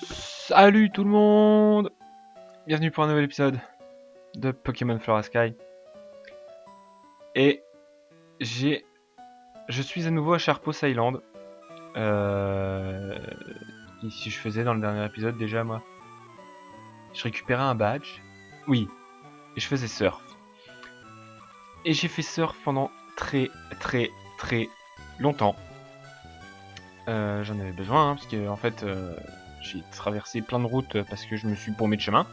Salut tout le monde! Bienvenue pour un nouvel épisode de Pokémon Flora Sky. Et j'ai... Je suis à nouveau à Sharpos Island. Si je faisais dans le dernier épisode déjà moi. Je récupérais un badge. Oui. Et je faisais surf. Et j'ai fait surf pendant très longtemps. J'en avais besoin parce que en fait j'ai traversé plein de routes parce que je me suis paumé de chemin.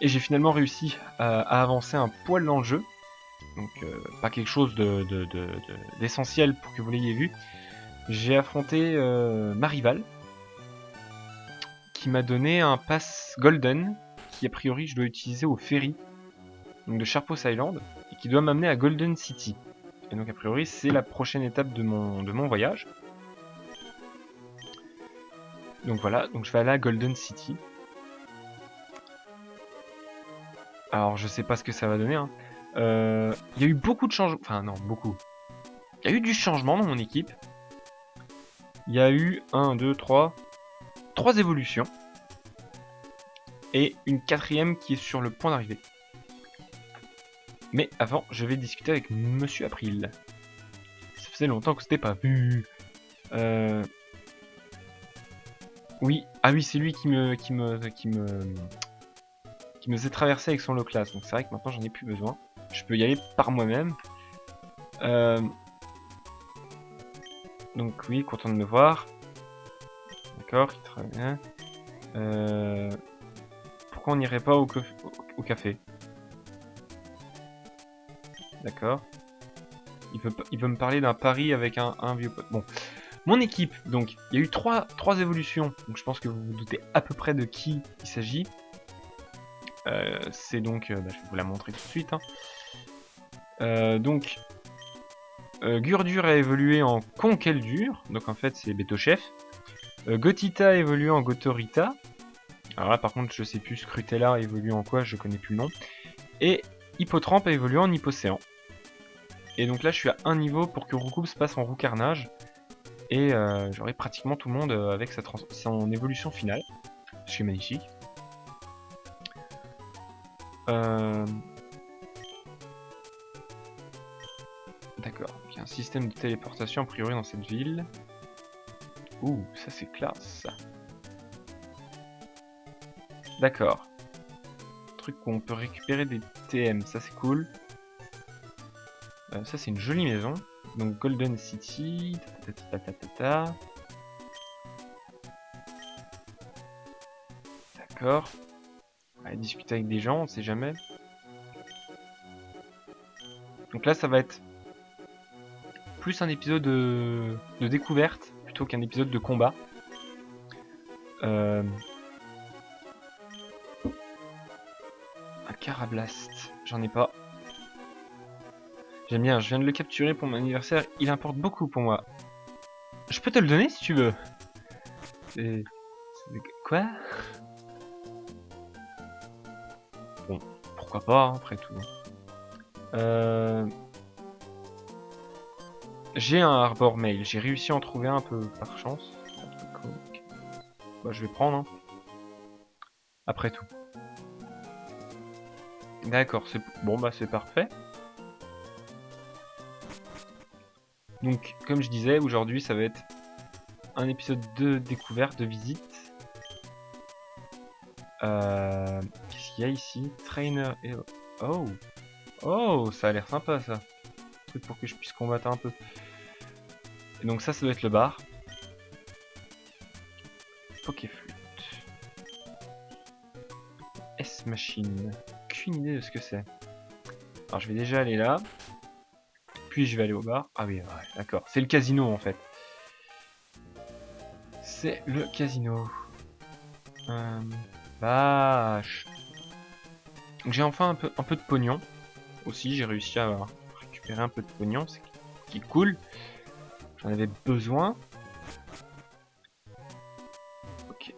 Et j'ai finalement réussi à avancer un poil dans le jeu. Donc pas quelque chose d'essentiel pour que vous l'ayez vu. J'ai affronté ma rivale, qui m'a donné un pass golden, qui a priori je dois utiliser au ferry, donc de Sharpos Island, et qui doit m'amener à Golden City. Et donc a priori c'est la prochaine étape de mon voyage. Donc voilà, donc je vais aller à Golden City. Alors je sais pas ce que ça va donner, hein. Il y a eu beaucoup de changements, enfin non, beaucoup. Il y a eu du changement dans mon équipe. Il y a eu 1, 2, 3 évolutions. Et une quatrième qui est sur le point d'arriver. Mais avant, je vais discuter avec Monsieur April. Ça faisait longtemps que c'était pas vu. Oui, ah oui, c'est lui qui me faisait traverser avec son low class. Donc c'est vrai que maintenant j'en ai plus besoin. Je peux y aller par moi-même. Donc oui, content de me voir. D'accord, très bien. Pourquoi on n'irait pas au café? D'accord. Il veut me parler d'un pari avec un vieux pote. Bon. Mon équipe, donc, il y a eu trois évolutions. Donc je pense que vous vous doutez à peu près de qui il s'agit. C'est donc, je vais vous la montrer tout de suite. Hein. Gurdur a évolué en Conkeldur. Donc en fait, c'est Betochef. Gotita a évolué en Gotorita. Alors là, par contre, je sais plus. Scrutella a évolué en quoi, je connais plus le nom. Et Hippotrampe a évolué en Hippocéan. Et donc là, je suis à un niveau pour que Roucoups passe en Roucarnage. Et j'aurai pratiquement tout le monde avec son évolution finale. Ce qui est magnifique. D'accord, il y a un système de téléportation a priori dans cette ville. Ouh, ça c'est classe. D'accord. Truc où on peut récupérer des TM, ça c'est cool. Ça c'est une jolie maison. Donc Golden City. D'accord. Allez discuter avec des gens, on sait jamais. Donc là ça va être plus un épisode de découverte plutôt qu'un épisode de combat. Un Carablast, j'en ai pas. J'aime bien, je viens de le capturer pour mon anniversaire, il importe beaucoup pour moi. Je peux te le donner si tu veux. C'est... Quoi? Bon, pourquoi pas, hein, après tout. J'ai un Arbor Mail, j'ai réussi à en trouver un peu par chance. Bah, je vais prendre, hein. Après tout. D'accord, c'est bon, bah c'est parfait. Donc, comme je disais, aujourd'hui ça va être un épisode de découverte, de visite. Qu'est-ce qu'il y a ici? Trainer et... Oh! Oh, ça a l'air sympa ça. Truc pour que je puisse combattre un peu. Et donc ça doit être le bar. Pokéflute. S-Machine. Aucune idée de ce que c'est. Alors je vais déjà aller là. Puis je vais aller au bar. Ah oui, ouais, d'accord. C'est le casino en fait. C'est le casino. Vache. Donc j'ai enfin un peu de pognon. Aussi, j'ai réussi à récupérer un peu de pognon. C'est qui est cool. J'en avais besoin. Ok.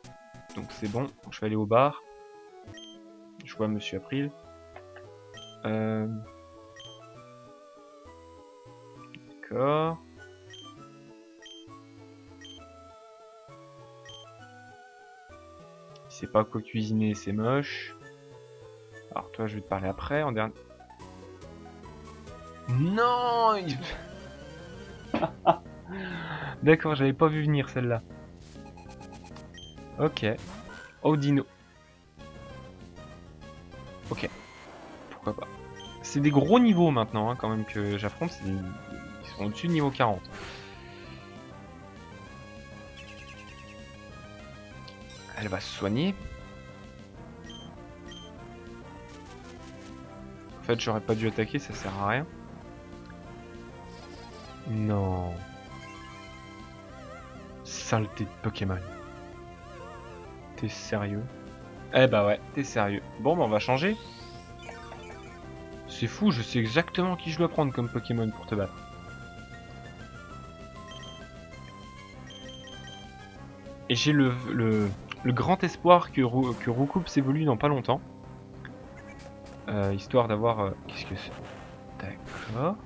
Donc c'est bon. Donc, je vais aller au bar. Je vois Monsieur April. D'accord. sait pas quoi cuisiner, c'est moche. Alors toi, je vais te parler après, en dernier... Non. D'accord, j'avais pas vu venir celle-là. Ok. Oh, dino. Ok. Pourquoi pas. C'est des gros niveaux maintenant, hein, quand même, que j'affronte. Ils sont au-dessus de niveau 40. Elle va se soigner. En fait, j'aurais pas dû attaquer, ça sert à rien. Non. Saleté de Pokémon. T'es sérieux? Eh bah ouais, t'es sérieux. Bon, bah on va changer. C'est fou, je sais exactement qui je dois prendre comme Pokémon pour te battre. Et j'ai le grand espoir que Roucoups s'évolue dans pas longtemps. Histoire d'avoir... Qu'est-ce que c'est? D'accord.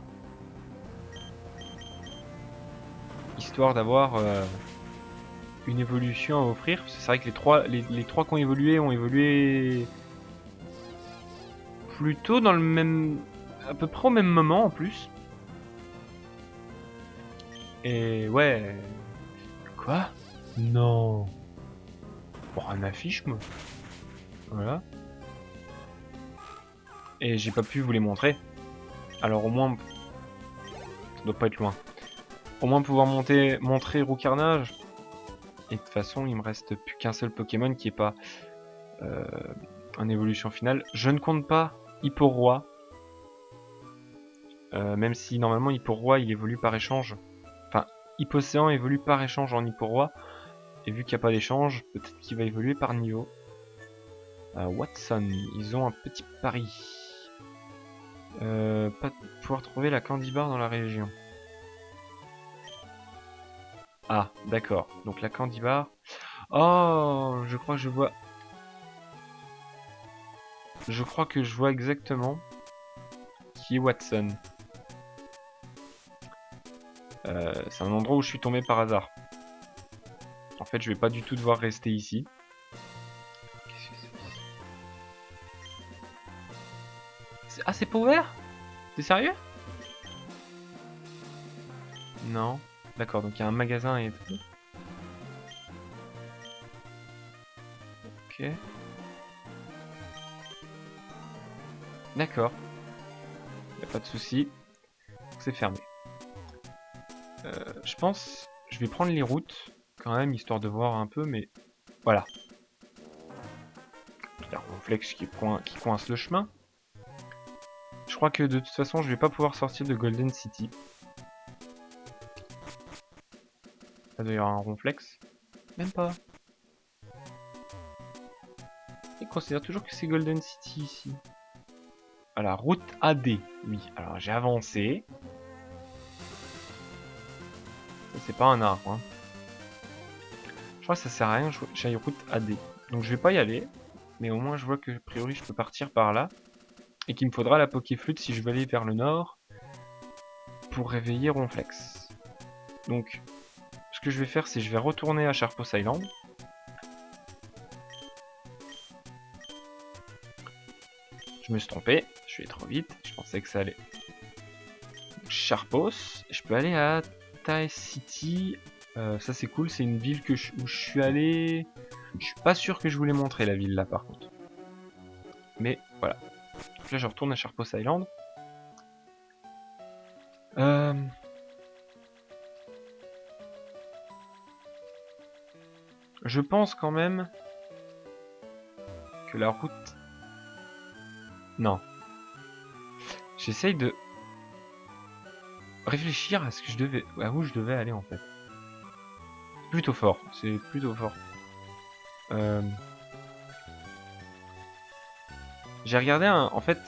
Histoire d'avoir une évolution à offrir. C'est vrai que les trois qui ont évolué plutôt dans le même... à peu près au même moment en plus. Et ouais... Quoi? Non. Bon, un affiche, moi. Voilà. Et j'ai pas pu vous les montrer. Alors au moins... Ça doit pas être loin. Au moins pouvoir montrer Roucarnage. Et de toute façon, il me reste plus qu'un seul Pokémon qui est pas en évolution finale. Je ne compte pas Hipporoi. Même si normalement Hipporoi il évolue par échange. Enfin, Hippocéan évolue par échange en Hipporoi. Et vu qu'il n'y a pas d'échange, peut-être qu'il va évoluer par niveau. Watson, ils ont un petit pari. Pas pouvoir trouver la Candy Bar dans la région. Ah, d'accord. Donc la Candy Bar. Oh, je crois que je vois. Je crois que je vois exactement qui est Watson. C'est un endroit où je suis tombé par hasard. En fait, je vais pas du tout devoir rester ici. Qu'est-ce que c'est? Ah, c'est pas ouvert? T'es sérieux? Non. D'accord, donc il y a un magasin et tout. Ok. D'accord. Y a pas de souci. C'est fermé. Je pense, je vais prendre les routes quand même, histoire de voir un peu, mais voilà. Il y a un Ronflex qui coince le chemin. Je crois que de toute façon, je vais pas pouvoir sortir de Golden City. Là, il y aura un Ronflex. Même pas. Il considère toujours que c'est Golden City ici. Voilà, route AD. Oui, alors j'ai avancé. Ça, c'est pas un arbre. Hein. Je crois que ça sert à rien que j'aille route AD. Donc je vais pas y aller. Mais au moins, je vois que, a priori, je peux partir par là. Et qu'il me faudra la Pokéflute si je veux aller vers le nord. Pour réveiller Ronflex. Donc, ce que je vais faire, c'est que je vais retourner à Sharpos Island. Je me suis trompé, je suis allé trop vite, je pensais que ça allait. Sharpos, je peux aller à Tae City. Ça c'est cool, c'est une ville où je suis allé. Je suis pas sûr que je voulais montrer la ville là par contre. Mais voilà. Donc là je retourne à Sharpos Island. Je pense quand même que la route... Non. J'essaye de réfléchir à ce que je devais... à où je devais aller en fait. Plutôt fort, c'est plutôt fort. J'ai regardé en fait,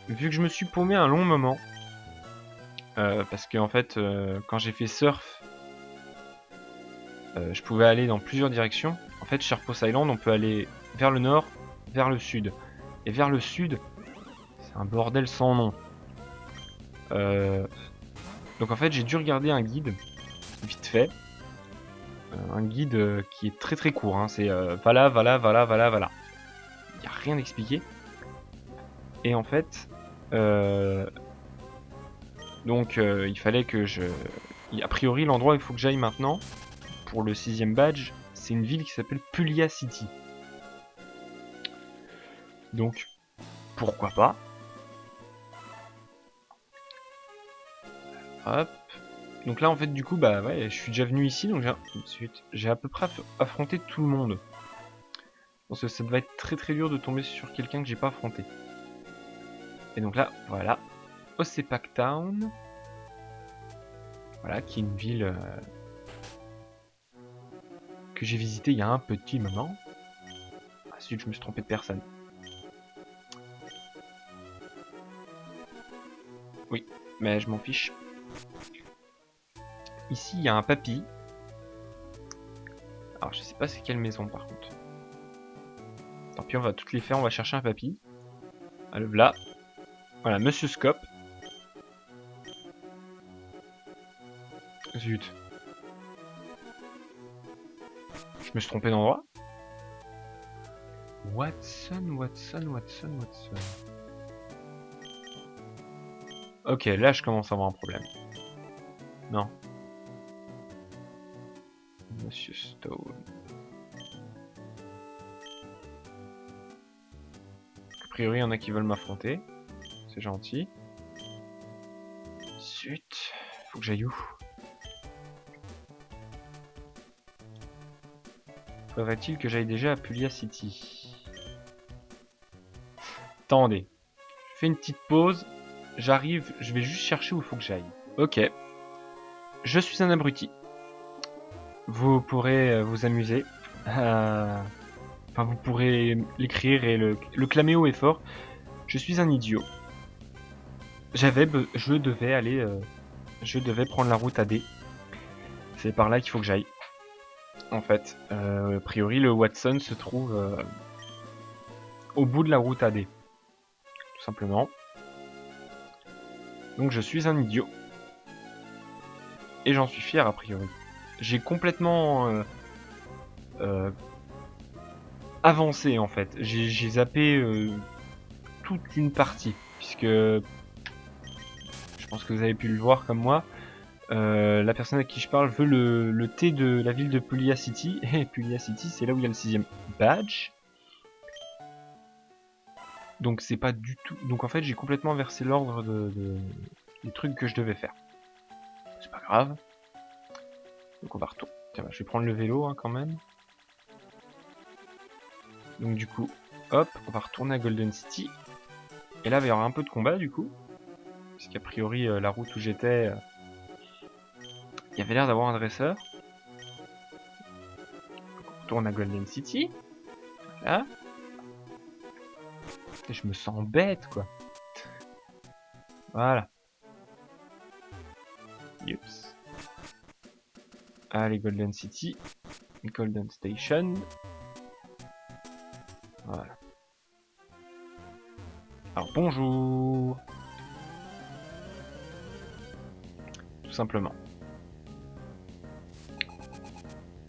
vu que je me suis paumé un long moment, parce que en fait, quand j'ai fait surf, je pouvais aller dans plusieurs directions. En fait, Sharpos Island, on peut aller vers le nord, vers le sud. Et vers le sud, c'est un bordel sans nom. Donc en fait, j'ai dû regarder un guide, vite fait. un guide qui est très très court. Hein. C'est voilà, voilà, voilà, voilà, voilà. Il n'y a rien expliqué. Et en fait, donc il fallait que je... A priori, l'endroit où il faut que j'aille maintenant, pour le 6ème badge, c'est une ville qui s'appelle Pulia City. Donc, pourquoi pas. Hop. Donc là, en fait, du coup, bah ouais, je suis déjà venu ici, donc j'ai à peu près affronté tout le monde. Je pense que ça va être très très dur de tomber sur quelqu'un que j'ai pas affronté. Et donc là, voilà. Osepak Town. Voilà, qui est une ville que j'ai visitée il y a un petit moment. Ensuite, je me suis trompé de personne. Oui, mais je m'en fiche. Ici, il y a un papy. Alors, je sais pas c'est quelle maison, par contre. Tant pis, on va toutes les faire. On va chercher un papy. Ah, le voilà. Voilà, Monsieur Scope. Zut. Je me suis trompé d'endroit. Watson, Watson, Watson, Watson. Ok, là je commence à avoir un problème. Non. Monsieur Stone. A priori, il y en a qui veulent m'affronter. C'est gentil. Zut. Faut que j'aille où? Faudrait-il que j'aille déjà à Pulia City? Attendez. Je fais une petite pause. J'arrive, je vais juste chercher où il faut que j'aille. Ok. Je suis un abruti. Vous pourrez vous amuser. Enfin, vous pourrez l'écrire et le clamer haut et fort. Je suis un idiot. Je devais aller... je devais prendre la route AD. C'est par là qu'il faut que j'aille. En fait, a priori, le Watson se trouve au bout de la route AD. Tout simplement. Donc je suis un idiot. Et j'en suis fier a priori. J'ai complètement avancé en fait. J'ai zappé toute une partie. Puisque je pense que vous avez pu le voir comme moi. La personne à qui je parle veut le thé de la ville de Pulia City. Et Pulia City, c'est là où il y a le 6ème badge. Donc c'est pas du tout... Donc en fait, j'ai complètement inversé l'ordre des trucs que je devais faire. C'est pas grave. Donc on va retourner. Tiens, je vais prendre le vélo hein, quand même. Donc du coup, hop, on va retourner à Golden City. Et là, il va y avoir un peu de combat du coup. Parce qu'a priori, la route où j'étais... il y avait l'air d'avoir un dresseur. Donc on retourne à Golden City. Voilà. Et je me sens bête quoi. Voilà. Yups. Allez, Golden City. Golden Station. Voilà. Alors bonjour. Tout simplement.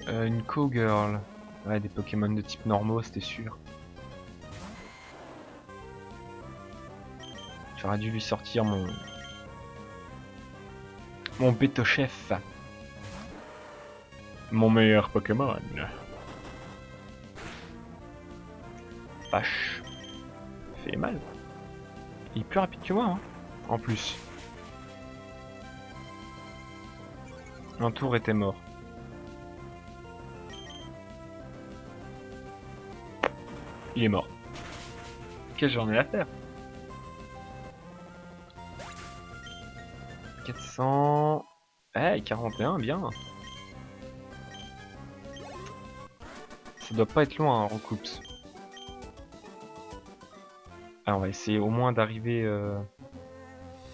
Une cowgirl. Ouais, des Pokémon de type normaux, c'était sûr. J'aurais dû lui sortir mon Bétochef. Mon meilleur Pokémon. Vache. Fait mal. Il est plus rapide que moi, hein. En plus. Un tour était mort. Il est mort. Qu'est-ce que j'en ai à faire? 400... Eh, 41, bien. Ça doit pas être loin, hein, Recoups. Ah, on va essayer au moins d'arriver...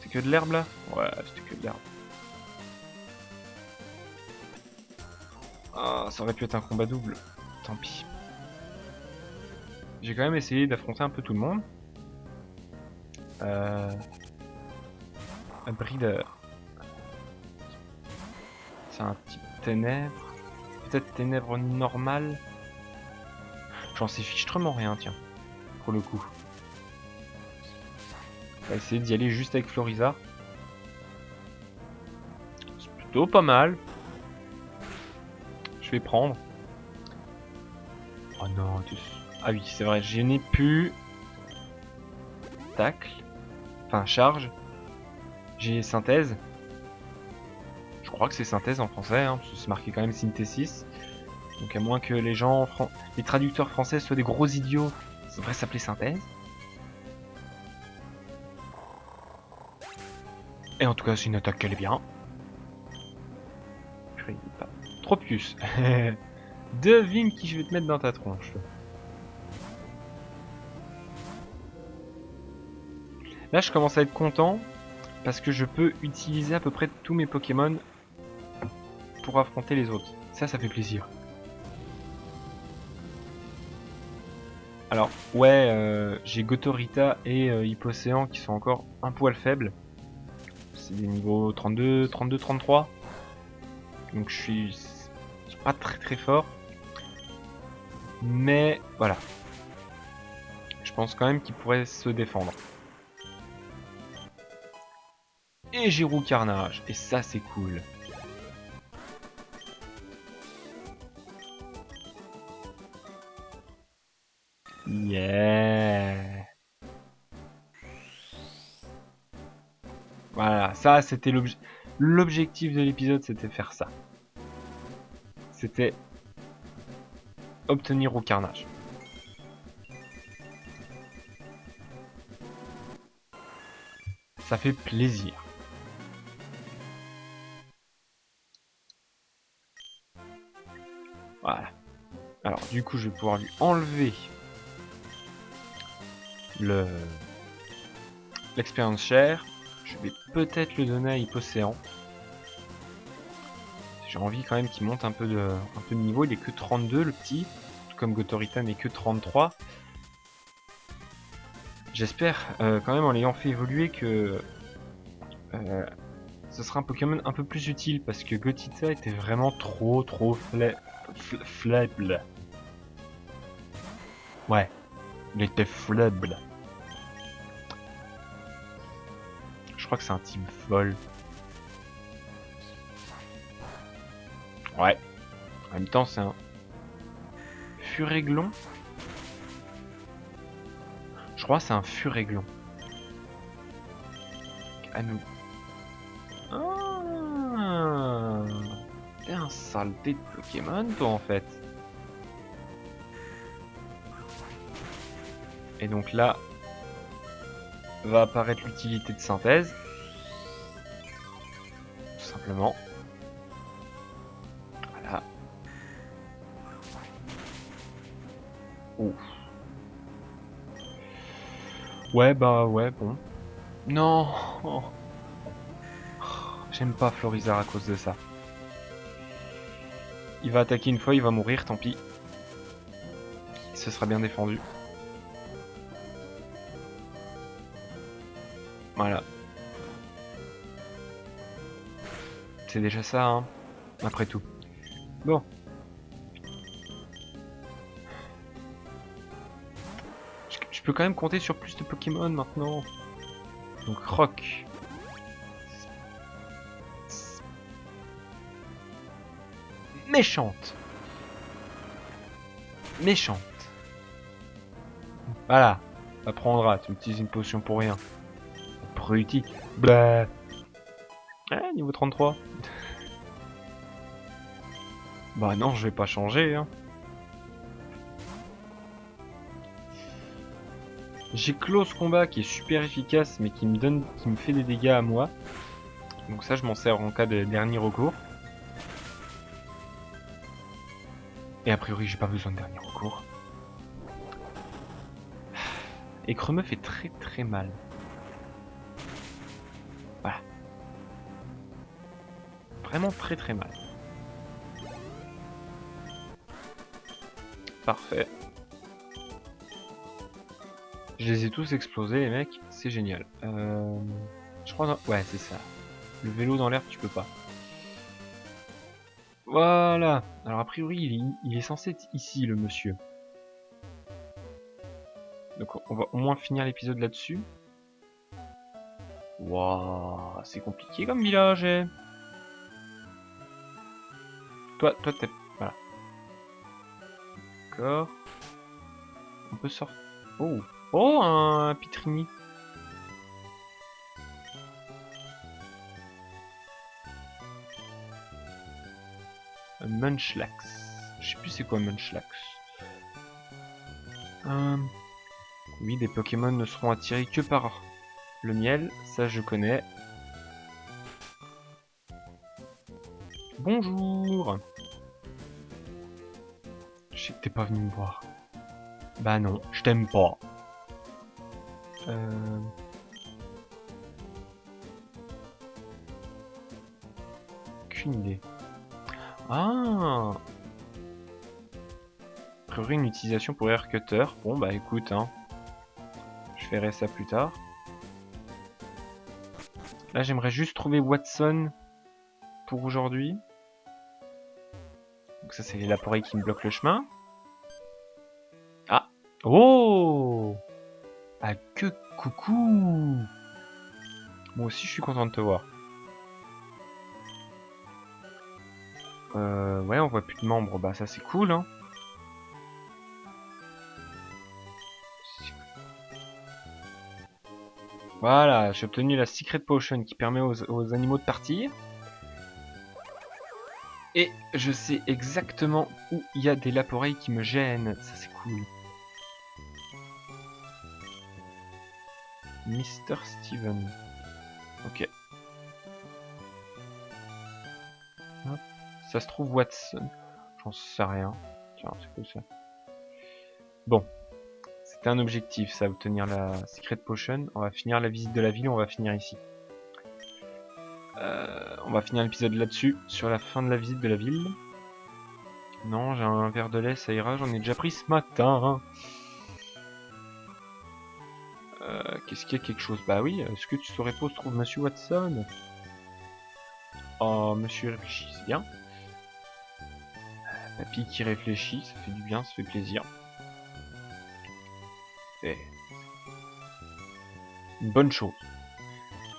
C'est que de l'herbe, là? Ouais, c'était que de l'herbe. Ah, ça aurait pu être un combat double. Tant pis. J'ai quand même essayé d'affronter un peu tout le monde. Un breeder. C'est un type ténèbres. peut-être ténèbres normales. J'en sais fichtrement rien, tiens. Pour le coup. On va essayer d'y aller juste avec Floriza. C'est plutôt pas mal. Je vais prendre. Oh non, ah oui, c'est vrai, je n'ai plus... Tacle. Enfin, charge. J'ai synthèse. Je crois que c'est synthèse en français, hein, parce que c'est marqué quand même synthesis. Donc à moins que les gens, les traducteurs français soient des gros idiots, ça devrait s'appeler synthèse. Et en tout cas, c'est une attaque qu'elle est bien. Pas. Tropius. Devine qui je vais te mettre dans ta tronche. Là, je commence à être content parce que je peux utiliser à peu près tous mes Pokémon pour affronter les autres. Ça fait plaisir. Alors, ouais, j'ai Gotorita et Hippocéan qui sont encore un poil faibles. C'est des niveaux 32, 32, 33. Donc je suis pas très fort. Mais voilà. Je pense quand même qu'il pourrait se défendre. Et j'ai Roux Carnage. Et ça c'est cool. Yeah. Voilà, ça c'était l'objectif de l'épisode, c'était faire ça. C'était obtenir au carnage. Ça fait plaisir. Voilà. Alors du coup je vais pouvoir lui enlever l'expérience chère. Je vais peut-être le donner à Hippocéan. J'ai envie quand même qu'il monte un peu de niveau. Il est que 32 le petit. Tout comme Gotorita n'est que 33. J'espère quand même en l'ayant fait évoluer que ce sera un Pokémon un peu plus utile. Parce que Gothita était vraiment trop faible. Ouais, il était faible. Je crois que c'est un type vol. Ouais. En même temps, c'est un Furéglon. Je crois que c'est un Furéglon. À nous. Ah, t'es un saleté de Pokémon, toi, en fait. Et donc là, va apparaître l'utilité de synthèse. Tout simplement. Voilà. Ouf. Ouais, bah ouais, bon. Non. J'aime pas Florizard à cause de ça. Il va attaquer une fois, il va mourir, tant pis. Il se sera bien défendu. Voilà. C'est déjà ça, hein. Après tout. Bon. Je peux quand même compter sur plus de Pokémon maintenant. Donc Rock. Méchante. Méchante. Voilà. Apprendra, tu utilises une potion pour rien. Pruti. Blah. Ah, niveau 33. Bah non, je vais pas changer, hein. J'ai Close Combat qui est super efficace mais qui me fait des dégâts à moi. Donc ça je m'en sers en cas de dernier recours. Et a priori j'ai pas besoin de dernier recours. Et Cremeux fait très mal. Voilà. Vraiment très mal. Parfait. Je les ai tous explosés les mecs, c'est génial. Je crois... Ouais c'est ça. Le vélo dans l'air tu peux pas. Voilà. Alors a priori, il est censé être ici, le monsieur. Donc on va au moins finir l'épisode là-dessus. Waouh, c'est compliqué comme village, eh. Toi, t'es... Voilà. D'accord. On peut sortir... Oh. Oh, un Pitrini. Un Munchlax. Je sais plus c'est quoi Munchlax. Oui, des Pokémon ne seront attirés que par le miel. Ça, je connais. Bonjour. Je sais que t'es pas venu me voir. Bah non, je t'aime pas. Aucune idée. Ah. A priori une utilisation pour Air Cutter. Bon bah écoute, hein. Je ferai ça plus tard. Là j'aimerais juste trouver Watson pour aujourd'hui. Donc ça c'est les Laporeilles qui me bloquent le chemin. Ah. Oh. Ah que coucou. Moi aussi je suis content de te voir. Ouais, on voit plus de membres, bah ça c'est cool, hein. Voilà, j'ai obtenu la Secret Potion qui permet aux animaux de partir. Et je sais exactement où il y a des Laporeilles qui me gênent, ça c'est cool. Mr. Steven. Ok. Hop. Ça se trouve Watson. J'en sais rien. Tiens, c'est quoi ça? Bon. C'était un objectif, ça, obtenir la Secret Potion. On va finir la visite de la ville, on va finir ici. On va finir l'épisode là-dessus, sur la fin de la visite de la ville. Non, j'ai un verre de lait, ça ira, j'en ai déjà pris ce matin. Qu'est-ce qu'il y a quelque chose? Bah oui, est-ce que tu saurais pas où se trouve Monsieur Watson? Oh, monsieur réfléchit, c'est bien. Papy qui réfléchit, ça fait du bien, ça fait plaisir. C'est une bonne chose.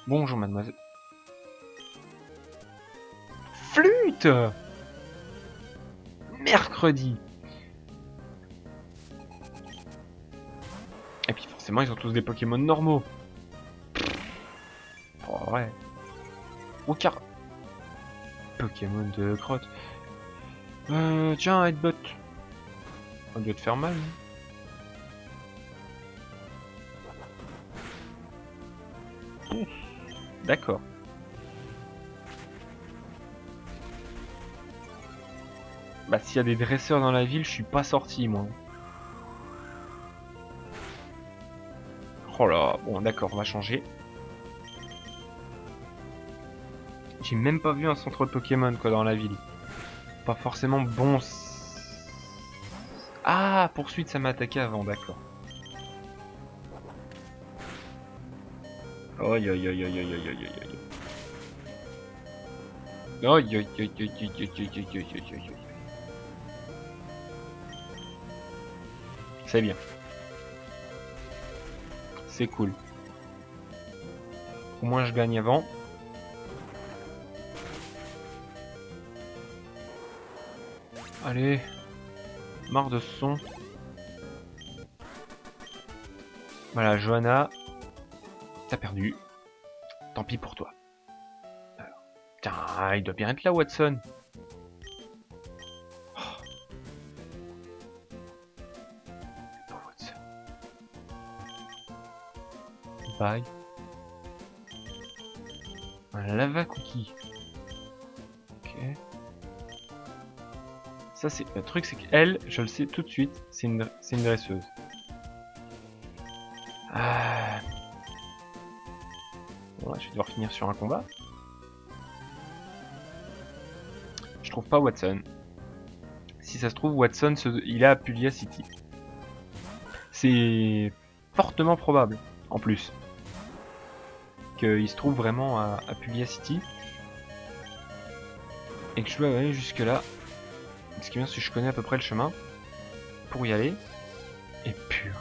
Bonjour mademoiselle. Flûte! Mercredi! Et puis forcément ils ont tous des Pokémon normaux. Oh ouais. Ou car... Pokémon de crotte. Tiens, Headbutt. Ça doit te faire mal. D'accord. Bah s'il y a des dresseurs dans la ville, je suis pas sorti moi. Oh là, bon d'accord, on va changer. J'ai même pas vu un centre Pokémon quoi dans la ville. Pas forcément bon. Ah, poursuite, ça m'a attaqué avant, d'accord. Aïe aïe aïe aïe aïe aïe aïe aïe. Aïe aïe aïe aïe aïe aïe aïe aïe aïe aïe aïe. C'est bien. C'est cool. Au moins je gagne avant. Allez. Marre de ce son. Voilà, Johanna. T'as perdu. Tant pis pour toi. Alors, putain, il doit bien être là, Watson. Oh. Pauvre Watson. Bye. Un lava cookie. Ok. Ça c'est le truc, c'est qu'elle, je le sais tout de suite, c'est une dresseuse. Ah. Bon, là, je vais devoir finir sur un combat. Je trouve pas Watson. Si ça se trouve, Watson, il est à Pulia City. C'est fortement probable, en plus, qu'il se trouve vraiment à Pulia City. et que je dois aller jusque là. Ce qui est bien, c'est que je connais à peu près le chemin pour y aller. Et purée.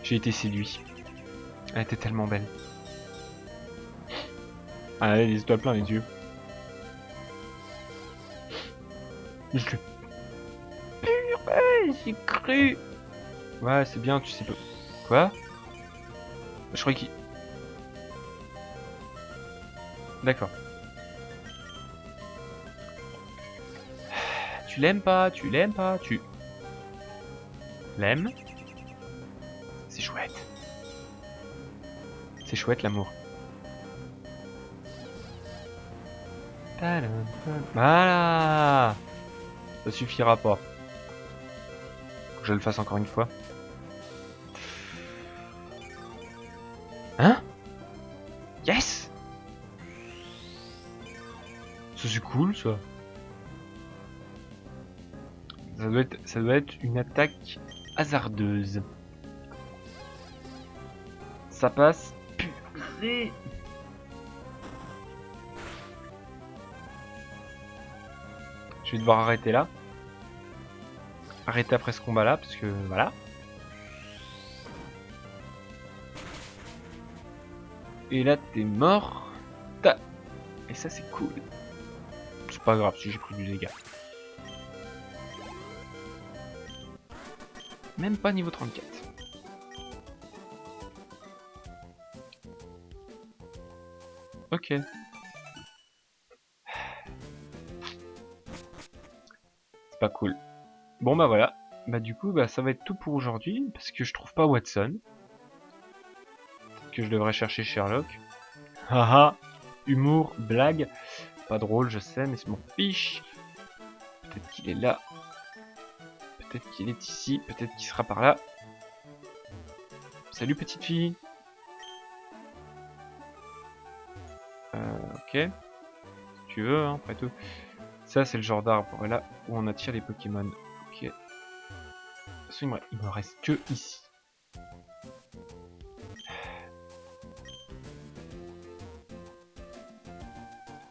J'ai été séduit. Elle était tellement belle. Ah, elle a des étoiles plein les yeux. Je le... Purée, j'ai cru. Ouais, c'est bien, tu sais pas. Quoi? Je croyais qu'il... D'accord. Tu l'aimes pas, tu l'aimes pas, tu... L'aimes? C'est chouette. C'est chouette l'amour. Voilà. Ça suffira pas. Faut que je le fasse encore une fois. Hein? Yes! Ça c'est cool ça. Ça doit être une attaque hasardeuse. Ça passe. Purée. Je vais devoir arrêter là. Arrêter après ce combat là, parce que voilà. Et là t'es mort. Et ça c'est cool. C'est pas grave si j'ai pris du dégât. Même pas niveau 34. Ok. C'est pas cool. Bon bah voilà. Bah du coup bah ça va être tout pour aujourd'hui. Parce que je trouve pas Watson. Peut-être que je devrais chercher Sherlock. Haha. Humour, blague. Pas drôle je sais mais c'est mon fiche. Peut-être qu'il est là. Peut-être qu'il est ici. Peut-être qu'il sera par là. Salut petite fille. Ok. Si tu veux hein, après tout. Ça c'est le genre d'arbre là où on attire les Pokémon. Ok. De toute façon il me reste que ici.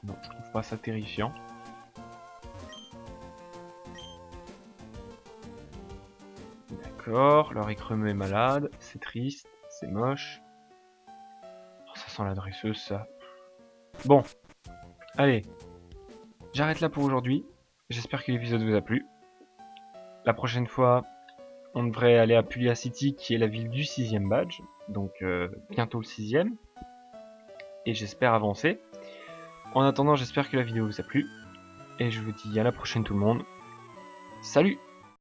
Non, je trouve pas ça terrifiant. D'accord, leur écremeux est malade, c'est triste, c'est moche. Oh, ça sent la dresseuse ça. Bon, allez. J'arrête là pour aujourd'hui. J'espère que l'épisode vous a plu. La prochaine fois, on devrait aller à Pulia City qui est la ville du 6ème badge. Donc bientôt le 6ème. Et j'espère avancer. En attendant, j'espère que la vidéo vous a plu. Et je vous dis à la prochaine tout le monde. Salut!